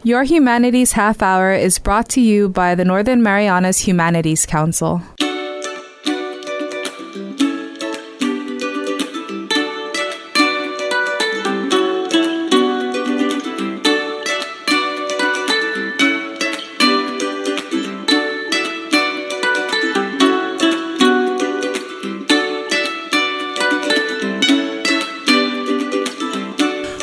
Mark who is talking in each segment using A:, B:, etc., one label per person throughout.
A: Your Humanities Half Hour is brought to you by the Northern Marianas Humanities Council.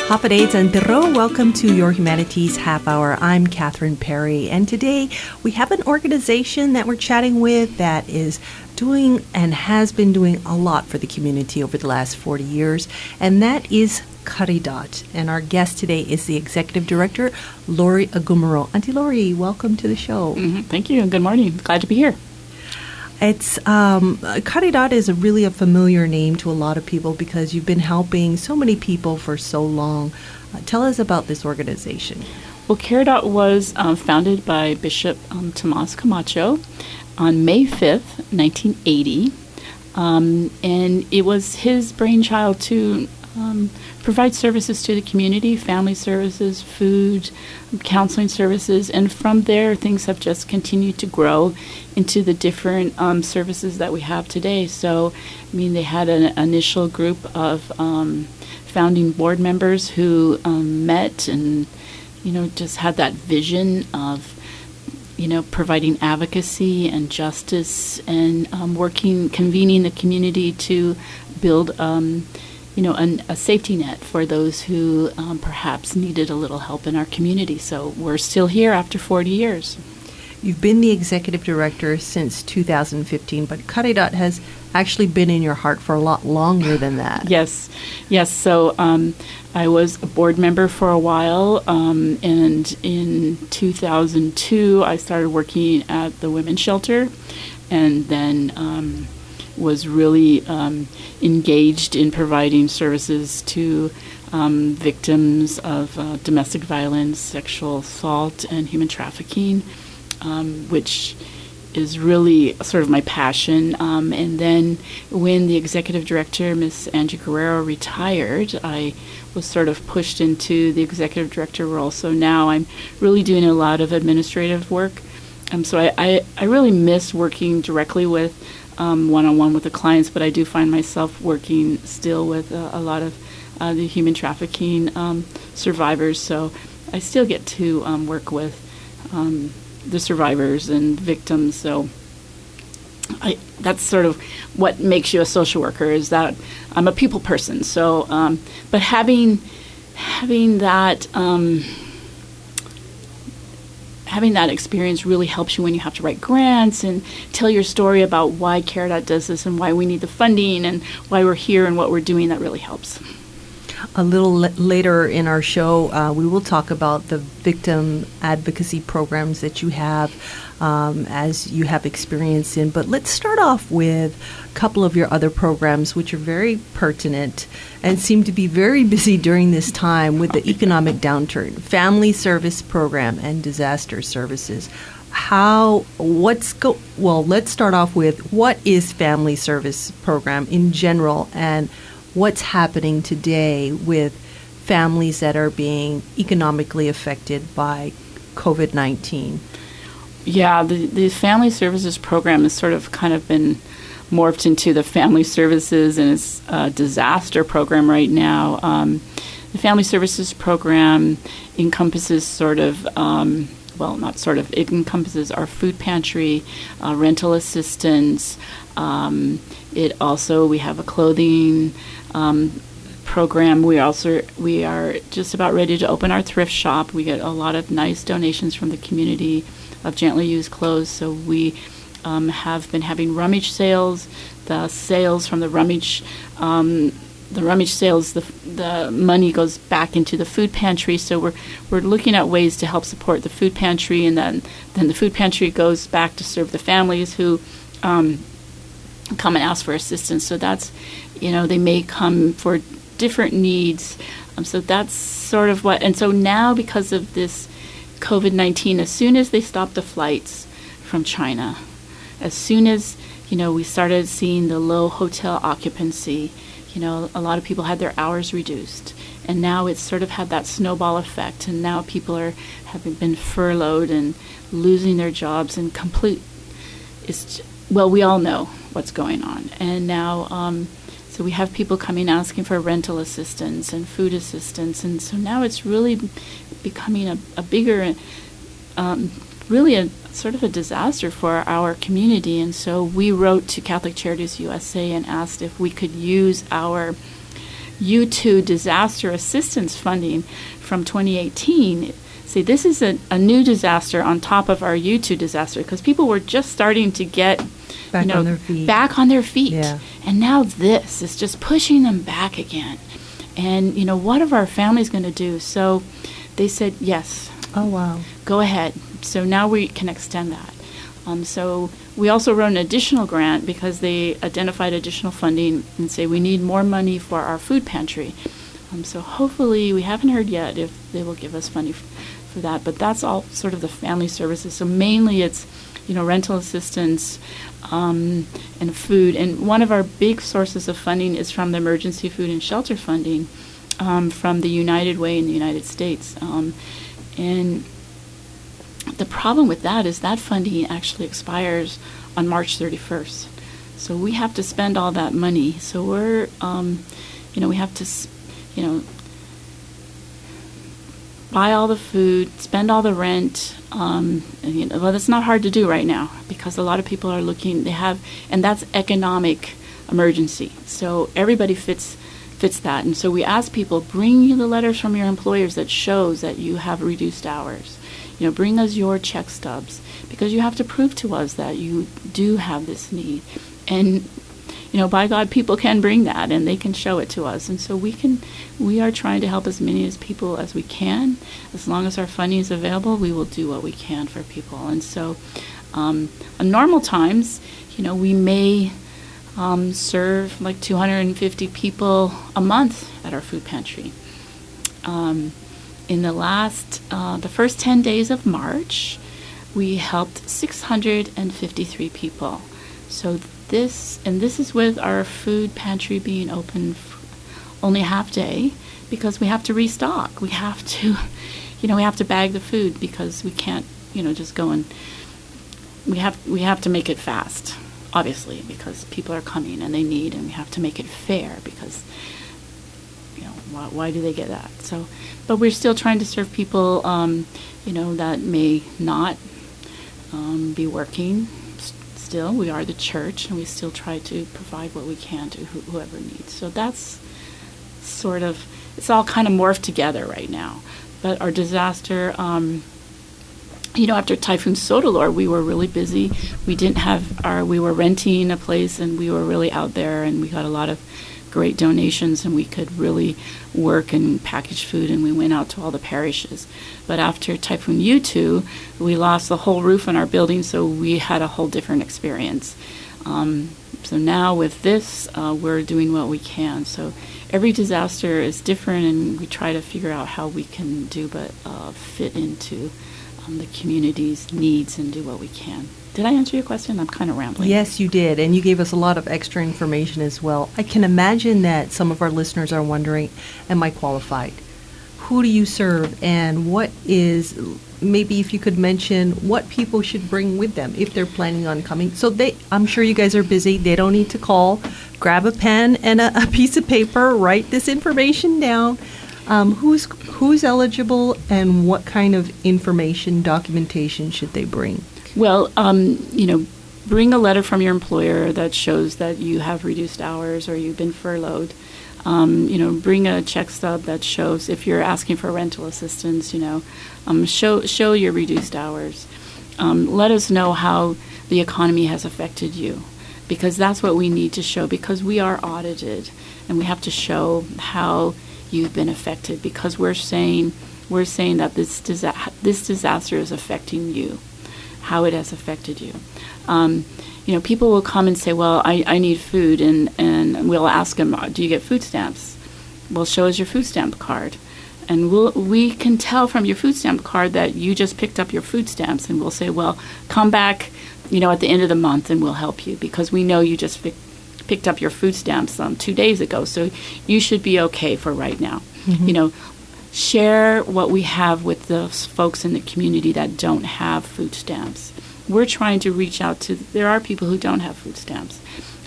B: Hapadedes and Dero, welcome to Your Humanities Half Hour. I'm Catherine Perry, and today we have an organization that we're chatting with that is doing and has been doing a lot for the community over the last 40 years, and that is Karidat. And our guest today is the Executive Director, Lauri Ogumoro. Auntie Lauri, welcome to the show.
C: Thank you, and good morning. Glad to be here.
B: It's Karidat is really a familiar name to a lot of people because you've been helping so many people for so long. Tell us about this organization.
C: Well, Karidat was founded by Bishop Tomas Camacho on May 5th, 1980, and it was his brainchild to provide services to the community, family services, food, counseling services, and from there things have just continued to grow into the different services that we have today. So, I mean, they had an initial group of founding board members who met and, just had that vision of, providing advocacy and justice and convening the community to build a safety net for those who perhaps needed a little help in our community. So we're still here after 40 years.
B: You've been the executive director since 2015, but Karidat has actually been in your heart for a lot longer than that.
C: Yes. So I was a board member for a while, and in 2002 I started working at the women's shelter, and then was really engaged in providing services to victims of domestic violence, sexual assault, and human trafficking, which is really sort of my passion. And then when the executive director, Miss Angie Guerrero, retired, I was sort of pushed into the executive director role. So now I'm really doing a lot of administrative work. So I really miss working directly with one-on-one with the clients, but I do find myself working still with a lot of the human trafficking survivors. So I still get to work with the survivors and victims. So that's sort of what makes you a social worker, is that I'm a people person. So, but having that. Having that experience really helps you when you have to write grants and tell your story about why Karidat does this and why we need the funding and why we're here and what we're doing. That really helps.
B: A little later in our show, we will talk about the victim advocacy programs that you have as you have experience in. But let's start off with a couple of your other programs, which are very pertinent and seem to be very busy during this time with the economic downturn, family service program and disaster services. Let's start off with what is family service program in general and what's happening today with families that are being economically affected by COVID-19.
C: Yeah, the family services program has sort of kind of been morphed into the family services, and it's a disaster program right now. The family services program encompasses it encompasses our food pantry, rental assistance. We have a clothing program. We are just about ready to open our thrift shop. We get a lot of nice donations from the community of gently used clothes. So we have been having rummage sales. The sales from the rummage sales, the money goes back into the food pantry. So we're looking at ways to help support the food pantry, and then the food pantry goes back to serve the families who come and ask for assistance. So that's, they may come for different needs. So that's sort of what, and so now because of this COVID-19, as soon as they stopped the flights from China, as soon as, we started seeing the low hotel occupancy, a lot of people had their hours reduced. And now it's sort of had that snowball effect, and now people are having been furloughed and losing their jobs and we all know what's going on. And now, so we have people coming asking for rental assistance and food assistance, and so now it's really becoming a bigger, really a sort of a disaster for our community. And so we wrote to Catholic Charities USA and asked if we could use our U2 disaster assistance funding from 2018. See, this is a new disaster on top of our U2 disaster, because people were just starting to get
B: back on their feet.
C: Yeah. And now this is just pushing them back again. And, what are our families going to do? So they said, yes.
B: Oh, wow.
C: Go ahead. So now we can extend that. So we also wrote an additional grant because they identified additional funding and say we need more money for our food pantry. So hopefully, we haven't heard yet if they will give us money for that, but that's all sort of the family services. So mainly it's, rental assistance and food. And one of our big sources of funding is from the emergency food and shelter funding from the United Way in the United States. And the problem with that is that funding actually expires on March 31st. So we have to spend all that money. So we're, we have to, buy all the food, spend all the rent. That's not hard to do right now because a lot of people are looking, and that's economic emergency. So everybody fits that. And so we ask people, bring you the letters from your employers that shows that you have reduced hours. Bring us your check stubs because you have to prove to us that you do have this need. And, by God, people can bring that and they can show it to us. And so we are trying to help as many people as we can. As long as our funding is available, we will do what we can for people. And so on normal times, we may serve like 250 people a month at our food pantry. In the first 10 days of March, we helped 653 people. So this is with our food pantry being open only half day because we have to restock. We have to, we have to bag the food because we can't, just go and we have to make it fast, obviously, because people are coming and they need, and we have to make it fair because, why do they get that? So, but we're still trying to serve people, that may not be working. Still, we are the church, and we still try to provide what we can to whoever needs. So that's sort of, it's all kind of morphed together right now. But our disaster, after Typhoon Sodalor, we were really busy. We were renting a place, and we were really out there, and we got a lot of great donations, and we could really work and package food, and we went out to all the parishes. But after Typhoon U2, we lost the whole roof on our building, so we had a whole different experience. So now with this, we're doing what we can. So every disaster is different, and we try to figure out how we can fit into the community's needs and do what we can. Did I answer your question? I'm kind of rambling.
B: Yes, you did, and you gave us a lot of extra information as well. I can imagine that some of our listeners are wondering, am I qualified? Who do you serve, and maybe if you could mention what people should bring with them if they're planning on coming. So I'm sure you guys are busy. They don't need to call. Grab a pen and a piece of paper, write this information down. Who's eligible, and what kind of information, documentation should they bring?
C: Well, bring a letter from your employer that shows that you have reduced hours or you've been furloughed. Bring a check stub that shows if you're asking for rental assistance, show your reduced hours. Let us know how the economy has affected you, because that's what we need to show, because we are audited and we have to show how you've been affected, because we're saying that this disaster is affecting you, how it has affected you. People will come and say, well, I need food, and we'll ask them, do you get food stamps? Well, show us your food stamp card. And we can tell from your food stamp card that you just picked up your food stamps, and we'll say, well, come back, at the end of the month, and we'll help you, because we know you just picked up your food stamps 2 days ago, so you should be okay for right now. Share what we have with those folks in the community that don't have food stamps. We're trying to reach out to, there are people who don't have food stamps.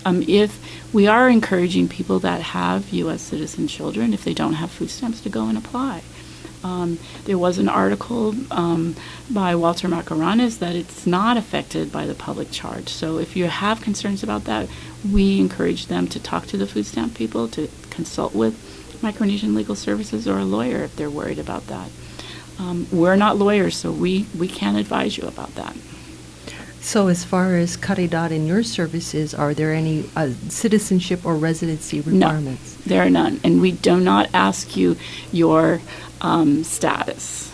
C: If we are encouraging people that have U.S. citizen children, if they don't have food stamps, to go and apply. There was an article by Walter Marianas that it's not affected by the public charge. So if you have concerns about that, we encourage them to talk to the food stamp people, to consult with Micronesian Legal Services or a lawyer if they're worried about that. We're not lawyers, so we can't advise you about that.
B: So as far as Karidat in your services, are there any citizenship or residency requirements?
C: No, there are none. And we do not ask you your status.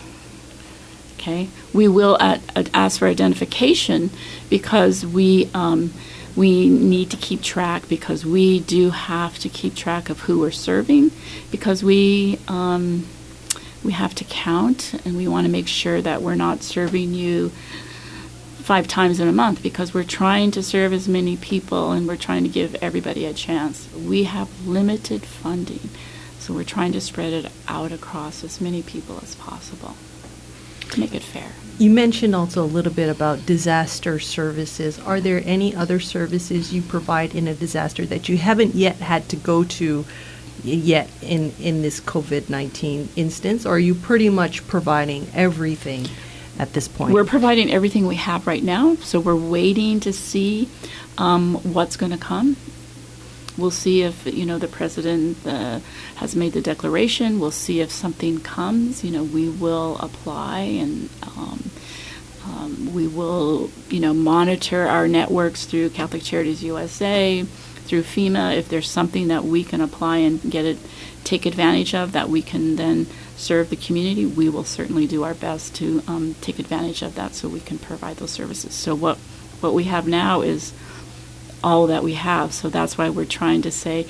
C: Okay? We will ask for identification because we need to keep track, because we do have to keep track of who we're serving, because we have to count, and we want to make sure that we're not serving you 5 times in a month, because we're trying to serve as many people and we're trying to give everybody a chance. We have limited funding, so we're trying to spread it out across as many people as possible to make it fair.
B: You mentioned also a little bit about disaster services. Are there any other services you provide in a disaster that you haven't yet had to go to yet in this COVID-19 instance, or are you pretty much providing everything at this point?
C: We're providing everything we have right now, so we're waiting to see what's going to come. We'll see if, the president has made the declaration. We'll see if something comes. We will apply, and we will, monitor our networks through Catholic Charities USA, through FEMA. If there's something that we can apply and take advantage of, that we can then serve the community, we will certainly do our best to take advantage of that so we can provide those services. So what we have now is all that we have. So that's why we're trying to say,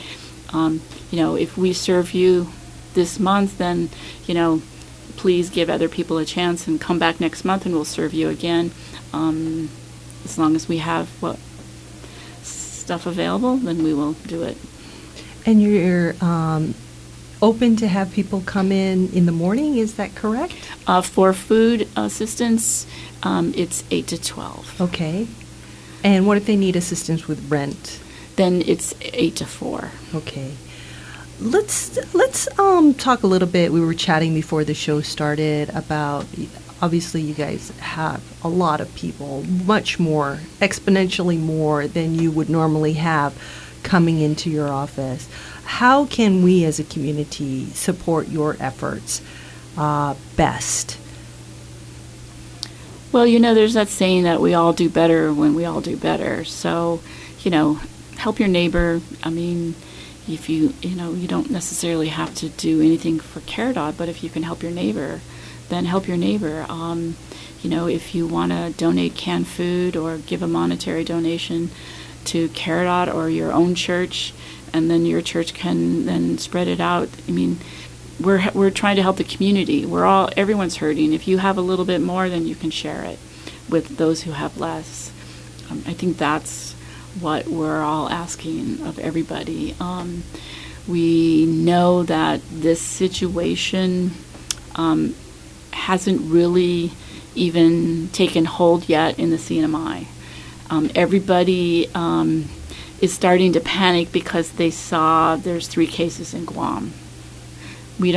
C: if we serve you this month, then, please give other people a chance and come back next month and we'll serve you again. As long as we have stuff available, then we will do it.
B: And you're open to have people come in the morning, is that correct?
C: For food assistance, it's 8 to 12.
B: Okay. And what if they need assistance with rent?
C: Then it's 8 to 4.
B: Okay. Let's talk a little bit. We were chatting before the show started about, obviously you guys have a lot of people, much more, exponentially more than you would normally have coming into your office. How can we as a community support your efforts best?
C: Well, there's that saying that we all do better when we all do better. So, help your neighbor. I mean, if you don't necessarily have to do anything for Karidat, but if you can help your neighbor, then help your neighbor. If you want to donate canned food or give a monetary donation to Karidat or your own church, and then your church can then spread it out. I mean, we're trying to help the community. Everyone's hurting. If you have a little bit more, then you can share it with those who have less. I think that's what we're all asking of everybody. We know that this situation hasn't really even taken hold yet in the CNMI. Everybody is starting to panic because they saw there's 3 cases in Guam. We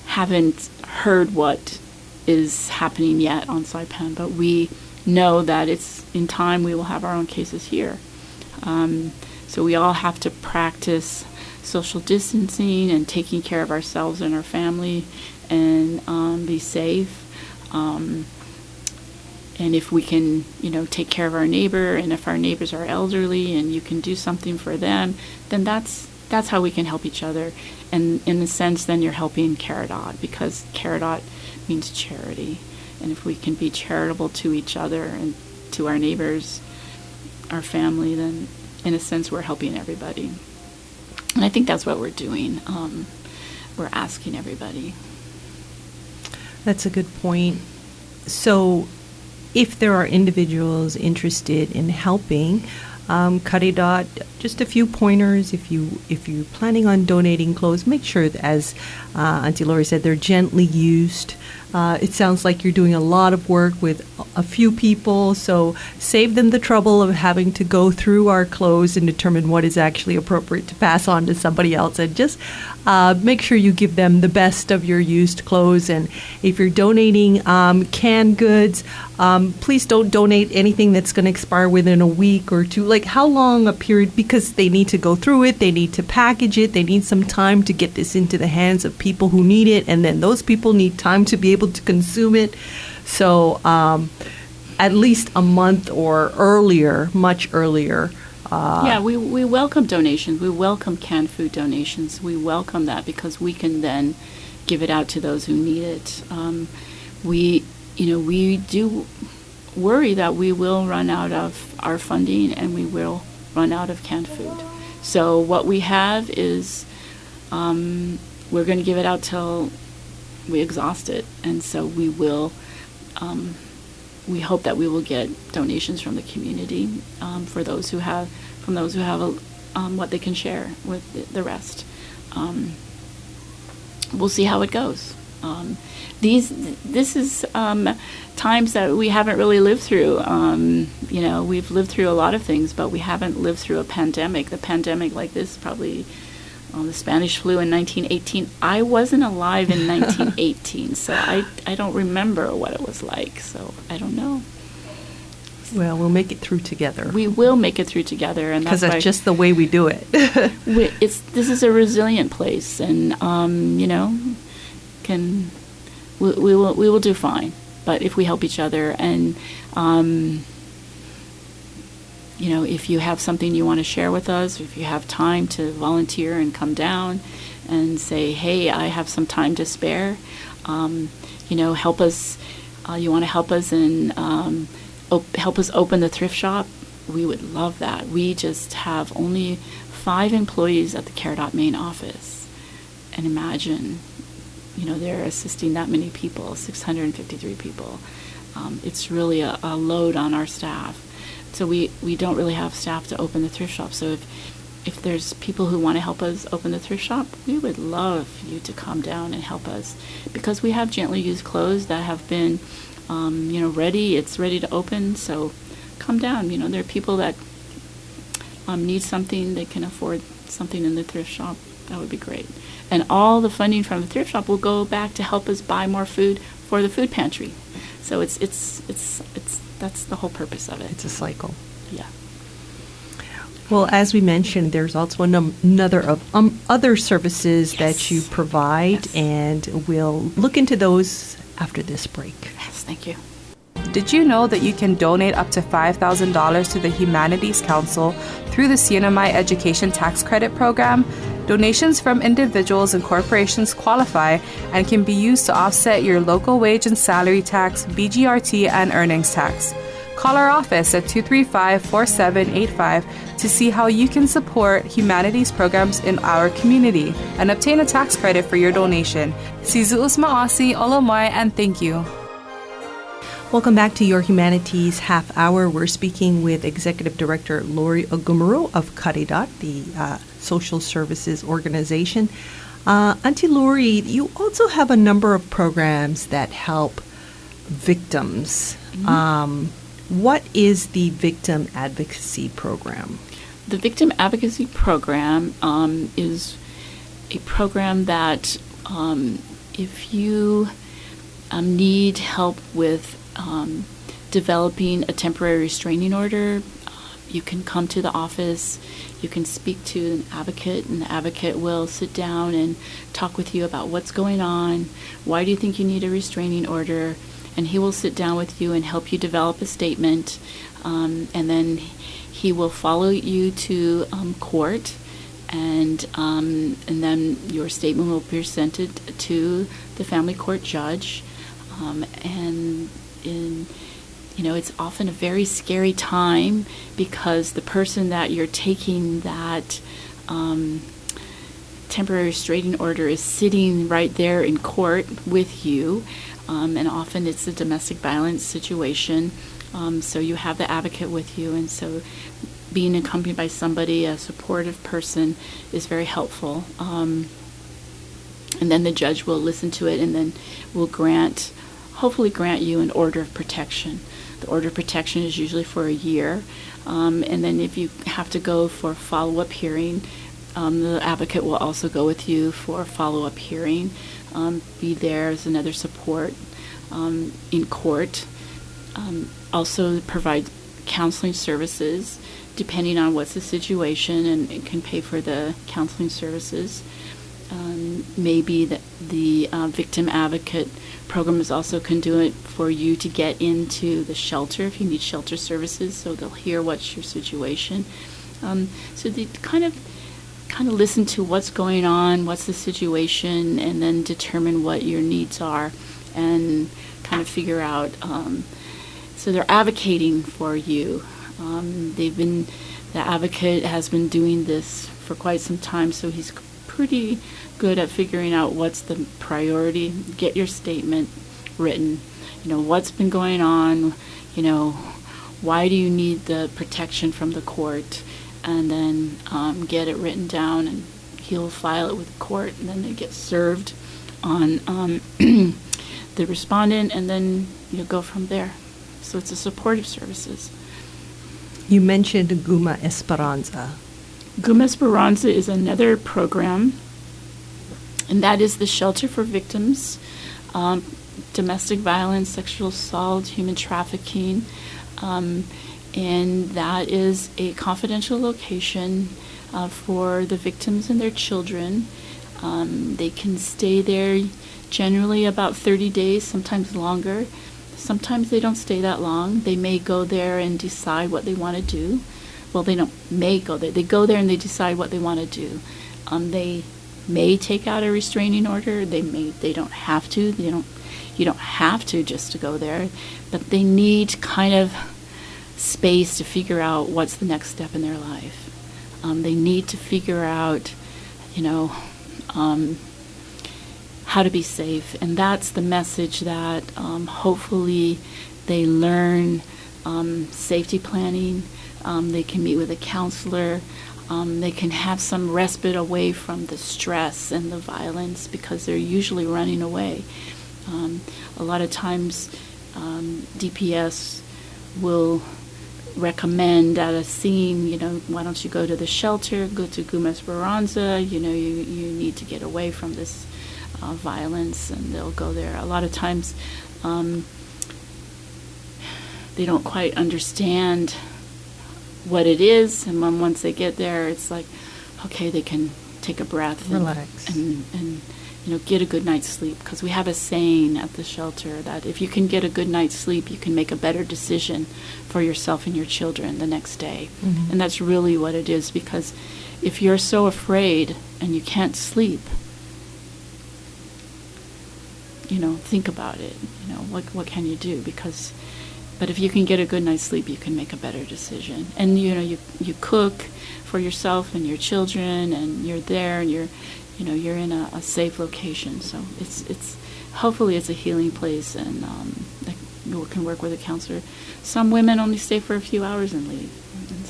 C: haven't heard what is happening yet on Saipan, but we know that it's in time we will have our own cases here. So we all have to practice social distancing and taking care of ourselves and our family and be safe. And if we can, take care of our neighbor, and if our neighbors are elderly and you can do something for them, then that's how we can help each other. And in a sense, then you're helping Karidat, because Karidat means charity. And if we can be charitable to each other and to our neighbors, our family, then in a sense we're helping everybody. And I think that's what we're doing. We're asking everybody.
B: That's a good point. So if there are individuals interested in helping, Karidat, just a few pointers. If you're planning on donating clothes, make sure that, as Auntie Lauri said, they're gently used. It sounds like you're doing a lot of work with a few people, so save them the trouble of having to go through our clothes and determine what is actually appropriate to pass on to somebody else. And just make sure you give them the best of your used clothes. And if you're donating canned goods, please don't donate anything that's going to expire within a week or two. Like, how long a period? Because they need to go through it, they need to package it, they need some time to get this into the hands of people who need it, and then those people need time to be able to consume it. So at least a month or earlier, much earlier.
C: We welcome donations. We welcome canned food donations. We welcome that because we can then give it out to those who need it. We do worry that we will run out of our funding and we will run out of canned food. So what we have is we're going to give it out till we exhaust it, and so we will. We hope that we will get donations from the community from those who have what they can share with the rest. We'll see how it goes. This is times that we haven't really lived through. We've lived through a lot of things, but we haven't lived through a pandemic. The pandemic like this probably. The Spanish flu in 1918. I wasn't alive in 1918, so I don't remember what it was like, so I don't know.
B: Well, we'll make it through together.
C: We will make it through together, and
B: because that's just the way we do it.
C: This is a resilient place, and we will do fine. But if we help each other, and if you have something you want to share with us, if you have time to volunteer and come down and say, hey, I have some time to spare, help us, you want to help us and help us open the thrift shop, we would love that. We just have only 5 employees at the Karidat main office. And imagine, they're assisting that many people, 653 people. It's really a load on our staff. So we don't really have staff to open the thrift shop. So if there's people who want to help us open the thrift shop, we would love you to come down and help us, because we have gently used clothes that have been, ready. It's ready to open. So come down. There are people that need something. They can afford something in the thrift shop. That would be great. And all the funding from the thrift shop will go back to help us buy more food for the food pantry. So it's that's the whole purpose of it.
B: It's a cycle.
C: Yeah.
B: Well, as we mentioned, there's also another of other services that you provide, and we'll look into those after this break.
C: Yes, thank you.
A: Did you know that you can donate up to $5,000 to the Humanities Council through the CNMI Education Tax Credit Program? Donations from individuals and corporations qualify and can be used to offset your local wage and salary tax, BGRT, and earnings tax. Call our office at 235-4785 to see how you can support humanities programs in our community and obtain a tax credit for your donation. Sizuus Maasi, Olomai, and thank you.
B: Welcome back to Your Humanities Half Hour. We're speaking with Executive Director Lauri Ogumoro of Karidat, the social services organization. Auntie Lauri, you also have a number of programs that help victims. Mm-hmm. What is the Victim Advocacy Program?
C: The Victim Advocacy Program is a program that if you need help with developing a temporary restraining order, you can come to the office, you can speak to an advocate, and the advocate will sit down and talk with you about what's going on, why do you think you need a restraining order, and he will sit down with you and help you develop a statement, and then he will follow you to court, and then your statement will be presented to the family court judge, and it's often a very scary time because the person that you're taking that temporary restraining order is sitting right there in court with you, and often it's a domestic violence situation, so you have the advocate with you, and so being accompanied by somebody, a supportive person, is very helpful. And then the judge will listen to it and then will hopefully grant you an order of protection. The order of protection is usually for a year. And then if you have to go for a follow-up hearing, the advocate will also go with you for a follow-up hearing, be there as another support in court. Also provide counseling services depending on what's the situation, and it can pay for the counseling services. Maybe the victim advocate program is also conduit for you to get into the shelter if you need shelter services, so they'll hear what's your situation. So they kind of listen to what's going on, what's the situation, and then determine what your needs are and kind of figure out. So they're advocating for you. The advocate has been doing this for quite some time, so he's pretty good at figuring out what's the priority. Get your statement written. What's been going on, why do you need the protection from the court, and then get it written down, and he'll file it with the court, and then it gets served on the respondent, and then go from there. So it's a supportive services.
B: You mentioned Guma Esperansa.
C: Guma Esperansa is another program, and that is the shelter for victims, domestic violence, sexual assault, human trafficking, and that is a confidential location for the victims and their children. They can stay there generally about 30 days, sometimes longer. Sometimes they don't stay that long. They may go there and decide what they want to do. Well, they may go there. They go there and they decide what they want to do. They may take out a restraining order. They don't have to. You don't have to just to go there, but they need kind of space to figure out what's the next step in their life. They need to figure out, how to be safe, and that's the message that hopefully they learn safety planning. They can meet with a counselor. They can have some respite away from the stress and the violence, because they're usually running away. A lot of times DPS will recommend at a scene, why don't you go to the shelter, go to Guma Esperansa, you need to get away from this violence, and they'll go there. A lot of times they don't quite understand what it is, and once they get there, it's like, okay, they can take a breath,
B: relax,
C: and get a good night's sleep, because we have a saying at the shelter that if you can get a good night's sleep, you can make a better decision for yourself and your children the next day. Mm-hmm. And that's really what it is, because if you're so afraid and you can't sleep, think about it. What can you do? But if you can get a good night's sleep, you can make a better decision. And you cook for yourself and your children, and you're there, and you're in a safe location. So it's hopefully it's a healing place, and you can work with a counselor. Some women only stay for a few hours and leave. And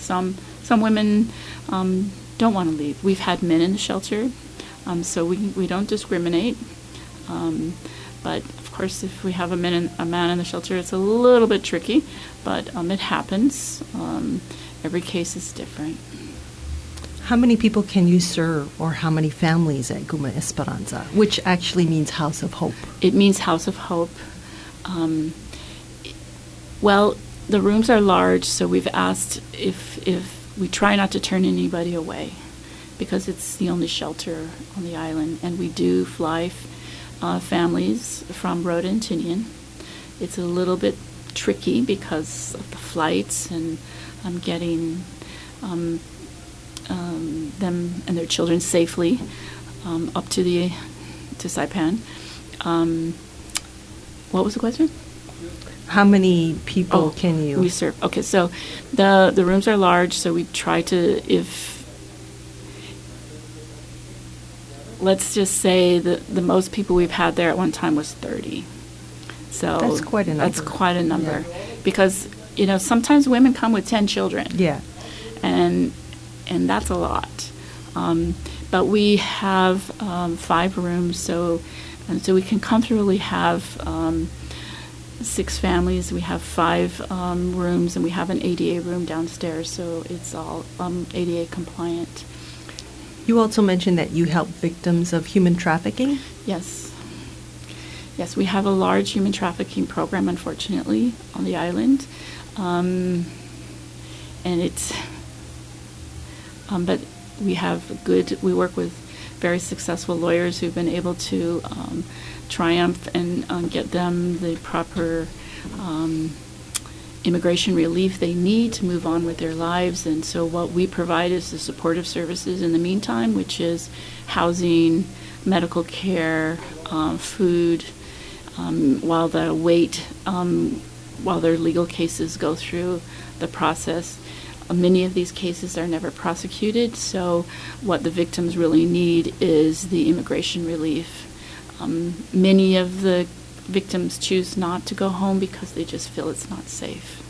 C: some women don't want to leave. We've had men in the shelter, so we don't discriminate. But of course, if we have a man in the shelter, it's a little bit tricky, but it happens. Every case is different.
B: How many people can you serve, or how many families at Guma Esperansa, which actually means House of Hope?
C: It means House of Hope. Well, the rooms are large, so we've asked if we try not to turn anybody away, because it's the only shelter on the island, and we do fly families from Rhoda and Tinian. It's a little bit tricky because of the flights, and getting them and their children safely up to Saipan. What was the question?
B: How many people can you?
C: We serve. Okay, so the rooms are large, so we try to, let's just say the most people we've had there at one time was 30. So
B: that's quite a number.
C: That's quite a number, because sometimes women come with 10 children.
B: Yeah.
C: and that's a lot. But we have 5 rooms, so we can comfortably have 6 families. We have 5 rooms, and we have an ADA room downstairs, so it's all ADA compliant.
B: You also mentioned that you help victims of human trafficking?
C: Yes. Yes, we have a large human trafficking program, unfortunately, on the island. And it's, but we work with very successful lawyers who've been able to triumph and get them the proper immigration relief they need to move on with their lives. And so what we provide is the supportive services in the meantime, which is housing, medical care, food, while their legal cases go through the process. Many of these cases are never prosecuted, so what the victims really need is the immigration relief. Many of the victims choose not to go home because they just feel it's not safe.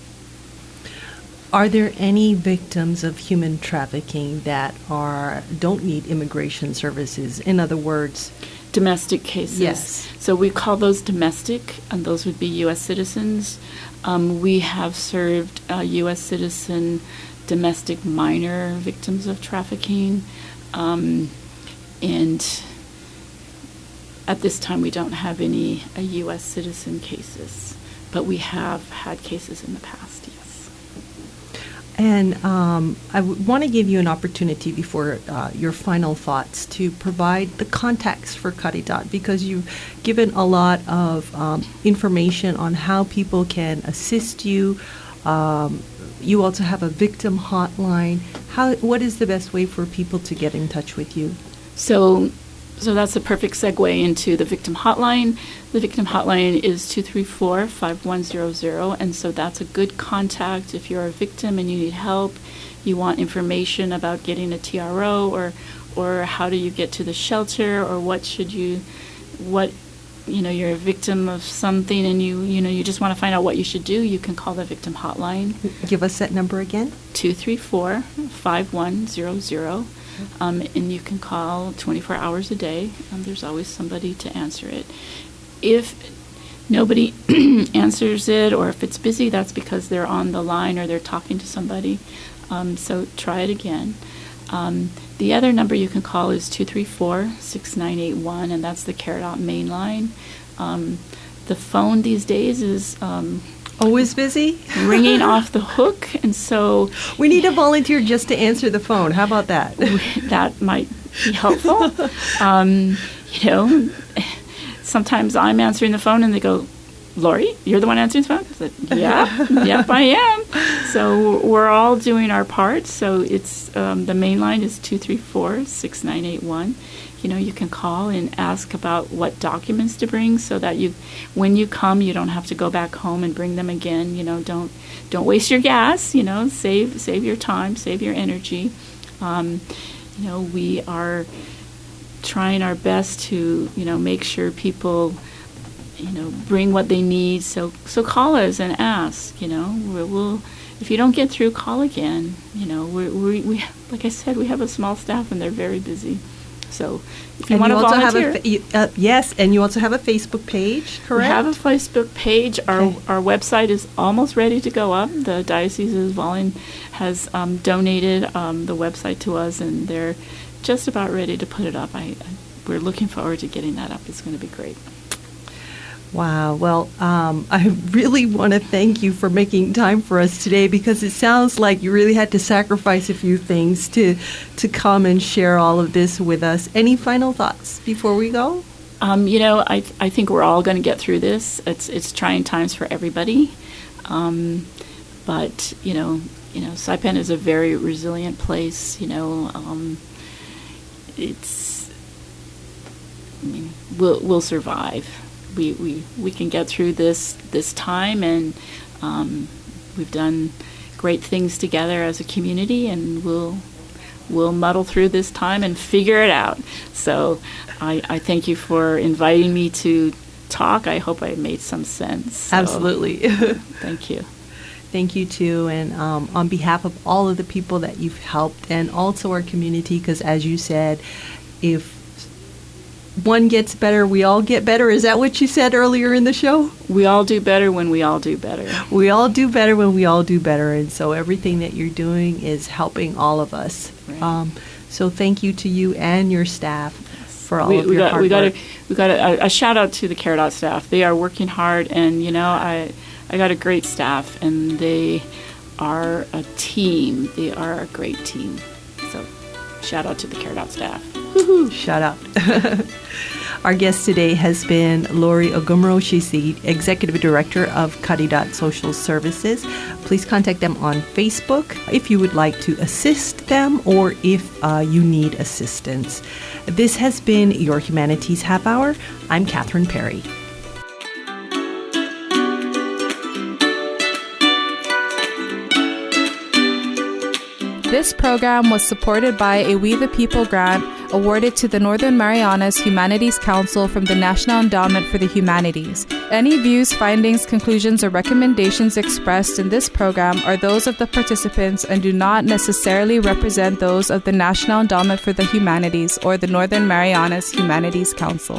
B: Are there any victims of human trafficking that don't need immigration services? In other words,
C: domestic cases.
B: Yes.
C: So we call those domestic, and those would be U.S. citizens. We have served U.S. citizen domestic minor victims of trafficking, and at this time we don't have any U.S. citizen cases, but we have had cases in the past, yes.
B: And I want to give you an opportunity before your final thoughts to provide the contacts for Karidat, because you've given a lot of information on how people can assist you. You also have a victim hotline. What is the best way for people to get in touch with you?
C: So that's a perfect segue into the victim hotline. The victim hotline is 234-5100, and so that's a good contact if you're a victim and you need help, you want information about getting a TRO, or how do you get to the shelter, or you're a victim of something and you just want to find out what you should do, you can call the victim hotline.
B: Give us that number again.
C: 234-5100. And you can call 24 hours a day. There's always somebody to answer it. If nobody answers it, or if it's busy, that's because they're on the line or they're talking to somebody. So try it again. The other number you can call is 234-6981, and that's the Karidat main line. The phone these days is
B: always busy?
C: Ringing off the hook, and so
B: we need a volunteer just to answer the phone. How about that?
C: That might be helpful. Sometimes I'm answering the phone and they go, "Lauri, you're the one answering the phone?" I said, yep, I am. So we're all doing our part. So it's the main line is 234-6981. You can call and ask about what documents to bring, so that when you come, you don't have to go back home and bring them again. Don't waste your gas. Save your time, save your energy. We are trying our best to make sure people bring what they need. So call us and ask. We'll if you don't get through, call again. We like I said, we have a small staff and they're very busy. So if you want to volunteer.
B: Yes, and you also have a Facebook page, correct?
C: We have a Facebook page.
B: Okay.
C: Our website is almost ready to go up. The Diocese of Volin has donated the website to us, and they're just about ready to put it up. We're looking forward to getting that up. It's going to be great.
B: Wow. Well, I really want to thank you for making time for us today, because it sounds like you really had to sacrifice a few things to come and share all of this with us. Any final thoughts before we go?
C: I think we're all going to get through this. It's trying times for everybody. But Saipan is a very resilient place. We'll survive. We can get through this time, and we've done great things together as a community, and we'll muddle through this time and figure it out. So I thank you for inviting me to talk. I hope I made some sense. So,
B: absolutely.
C: thank you.
B: Thank you too, and on behalf of all of the people that you've helped, and also our community, because as you said, if one gets better, we all get better. Is that what you said earlier in the show?
C: We all do better when we all do better.
B: We all do better when we all do better, and so everything that you're doing is helping all of us.
C: Right.
B: So thank you to you and your staff for all of your hard work.
C: We got a shout out to the Karidat staff. They are working hard, and I got a great staff, and they are a team. They are a great team. So shout out to the Karidat staff.
B: Woo-hoo, shout out. Our guest today has been Lauri Ogumoro. She's the Executive Director of Karidat Social Services. Please contact them on Facebook if you would like to assist them or if you need assistance. This has been your Humanities Half Hour. I'm Catherine Perry.
A: This program was supported by a We the People grant awarded to the Northern Marianas Humanities Council from the National Endowment for the Humanities. Any views, findings, conclusions, or recommendations expressed in this program are those of the participants and do not necessarily represent those of the National Endowment for the Humanities or the Northern Marianas Humanities Council.